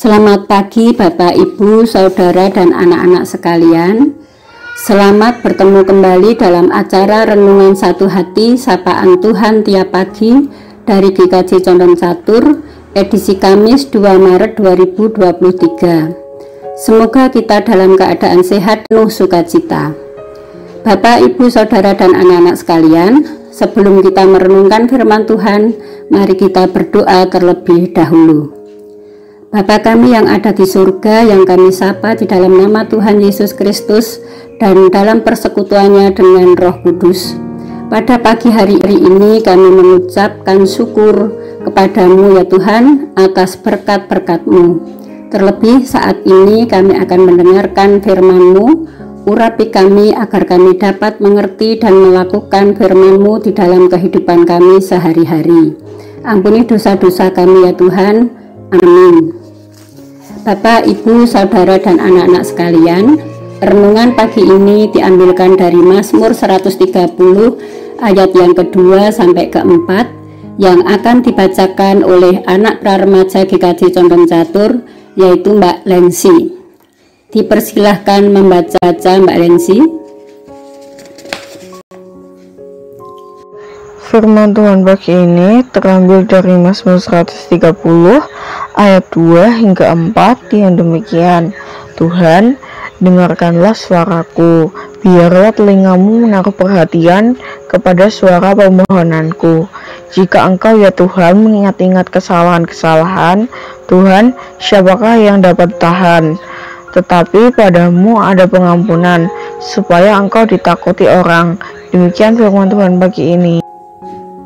Selamat pagi Bapak, Ibu, Saudara, dan anak-anak sekalian. Selamat bertemu kembali dalam acara Renungan Satu Hati Sapaan Tuhan Tiap Pagi dari GKJ Condong Catur, edisi Kamis 2 Maret 2023. Semoga kita dalam keadaan sehat penuh sukacita. Bapak, Ibu, Saudara, dan anak-anak sekalian, sebelum kita merenungkan firman Tuhan, mari kita berdoa terlebih dahulu. Bapa kami yang ada di surga, yang kami sapa di dalam nama Tuhan Yesus Kristus dan dalam persekutuannya dengan Roh Kudus. Pada pagi hari ini kami mengucapkan syukur kepadamu ya Tuhan atas berkat-berkat-Mu. Terlebih saat ini kami akan mendengarkan firman-Mu. Urapi kami agar kami dapat mengerti dan melakukan firman-Mu di dalam kehidupan kami sehari-hari. Ampuni dosa-dosa kami ya Tuhan. Amin. Bapak, Ibu, Saudara, dan anak-anak sekalian, renungan pagi ini diambilkan dari Mazmur 130 ayat yang kedua sampai keempat yang akan dibacakan oleh anak praremaja GKJ Condong Catur, yaitu Mbak Lensi. Dipersilahkan membaca Mbak Lensi. Firman Tuhan pagi ini terambil dari Mazmur 130 ayat 2 hingga 4 yang demikian. Tuhan, dengarkanlah suaraku, biarlah telingamu menaruh perhatian kepada suara permohonanku. Jika Engkau ya Tuhan mengingat-ingat kesalahan-kesalahan, Tuhan, siapakah yang dapat tahan? Tetapi padamu ada pengampunan, supaya Engkau ditakuti orang. Demikian firman Tuhan pagi ini.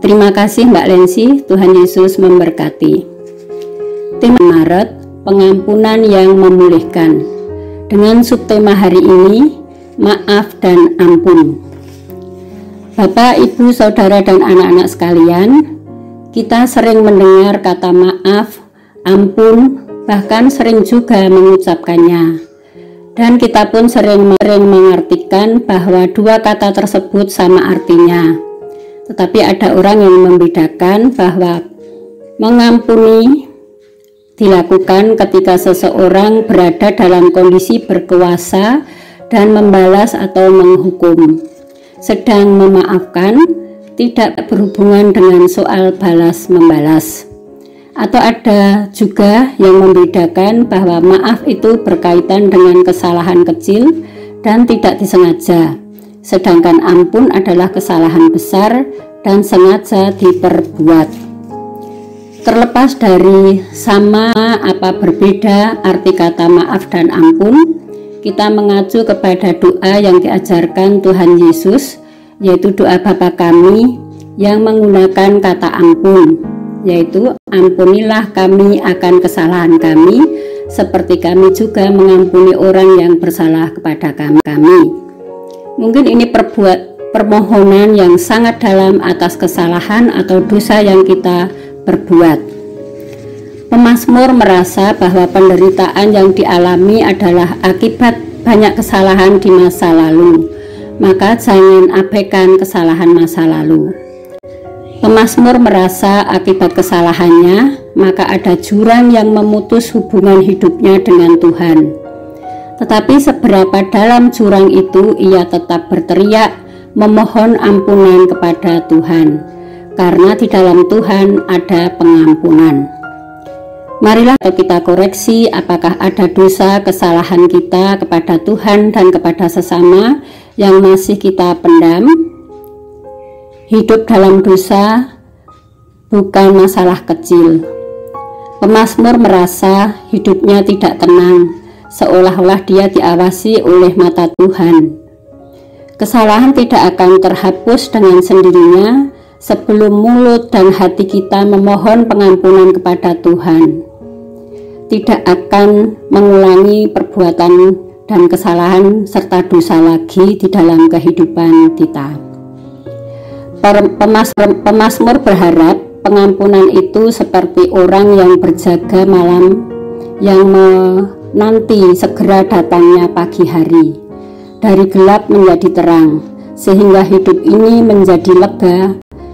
Terima kasih Mbak Lensi, Tuhan Yesus memberkati. Tema Maret, pengampunan yang memulihkan. Dengan subtema hari ini, maaf dan ampun. Bapak, Ibu, Saudara, dan anak-anak sekalian, kita sering mendengar kata maaf, ampun, bahkan sering juga mengucapkannya. Dan kita pun sering mengartikan bahwa dua kata tersebut sama artinya. Tetapi ada orang yang membedakan bahwa mengampuni dilakukan ketika seseorang berada dalam kondisi berkuasa dan membalas atau menghukum. Sedang memaafkan tidak berhubungan dengan soal balas-membalas. Atau ada juga yang membedakan bahwa maaf itu berkaitan dengan kesalahan kecil dan tidak disengaja. Sedangkan ampun adalah kesalahan besar dan sengaja diperbuat. Terlepas dari sama apa berbeda arti kata maaf dan ampun, kita mengacu kepada doa yang diajarkan Tuhan Yesus, yaitu doa Bapa kami yang menggunakan kata ampun, yaitu ampunilah kami akan kesalahan kami, seperti kami juga mengampuni orang yang bersalah kepada kami. Mungkin ini permohonan yang sangat dalam atas kesalahan atau dosa yang kita perbuat. Pemazmur merasa bahwa penderitaan yang dialami adalah akibat banyak kesalahan di masa lalu, maka jangan abaikan kesalahan masa lalu. Pemazmur merasa akibat kesalahannya, maka ada jurang yang memutus hubungan hidupnya dengan Tuhan. Tetapi seberapa dalam jurang itu, ia tetap berteriak memohon ampunan kepada Tuhan, karena di dalam Tuhan ada pengampunan. Marilah kita koreksi apakah ada dosa kesalahan kita kepada Tuhan dan kepada sesama yang masih kita pendam. Hidup dalam dosa bukan masalah kecil. Pemazmur merasa hidupnya tidak tenang, seolah-olah dia diawasi oleh mata Tuhan. Kesalahan tidak akan terhapus dengan sendirinya sebelum mulut dan hati kita memohon pengampunan kepada Tuhan. Tidak akan mengulangi perbuatan dan kesalahan serta dosa lagi di dalam kehidupan kita. Pemazmur berharap pengampunan itu seperti orang yang berjaga malam yang nanti segera datangnya pagi hari, dari gelap menjadi terang, sehingga hidup ini menjadi lega,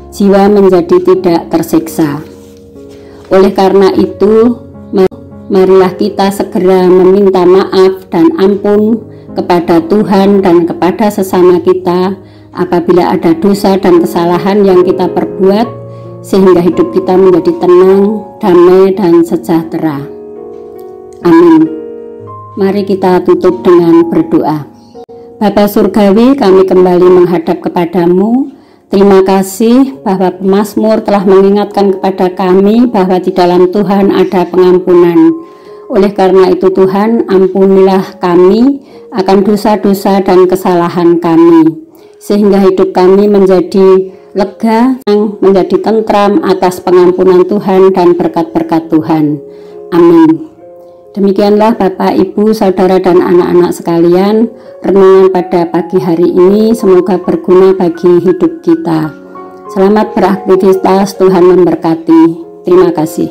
jiwa menjadi tidak tersiksa. Oleh karena itu, marilah kita segera meminta maaf dan ampun kepada Tuhan dan kepada sesama kita apabila ada dosa dan kesalahan yang kita perbuat, sehingga hidup kita menjadi tenang, damai, dan sejahtera. Amin. Mari kita tutup dengan berdoa. Bapa Surgawi, kami kembali menghadap kepadamu. Terima kasih bahwa pemazmur telah mengingatkan kepada kami bahwa di dalam Tuhan ada pengampunan. Oleh karena itu Tuhan, ampunilah kami akan dosa-dosa dan kesalahan kami, sehingga hidup kami menjadi lega, menjadi tentram atas pengampunan Tuhan dan berkat-berkat Tuhan. Amin. Demikianlah Bapak, Ibu, Saudara, dan anak-anak sekalian, renungan pada pagi hari ini semoga berguna bagi hidup kita. Selamat beraktivitas, Tuhan memberkati. Terima kasih.